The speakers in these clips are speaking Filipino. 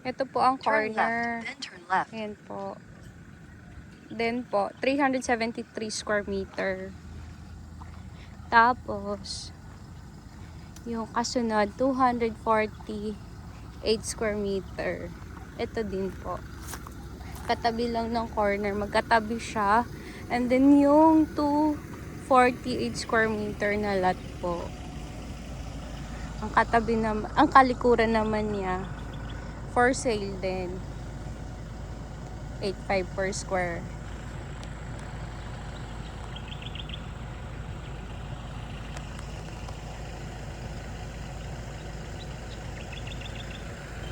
Ito po ang Turn corner. left, then turn left. Ayan po. Then po, 373 square meter. Tapos, yung kasunod, 248 square meter. Ito din po. Katabi lang ng corner. Magkatabi siya. And then, yung 248 square meter na lot po. Ang katabi naman, ang kalikuran naman niya, for sale din. 8.5 per square.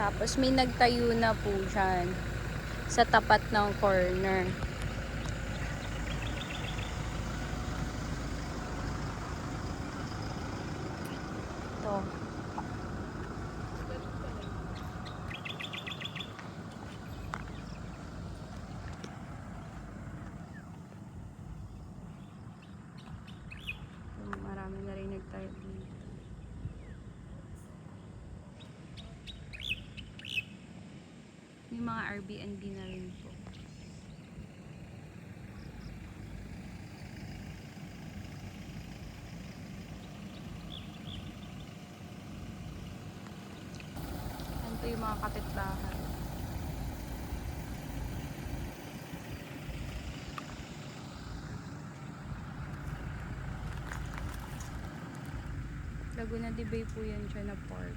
Tapos may nagtayo na po dyan sa tapat ng corner. Ito. Marami na rin nagtayo dito. May mga Airbnb na rin po. Yan po yung mga kapitbahay. Laguna de Bay po yan siya na park.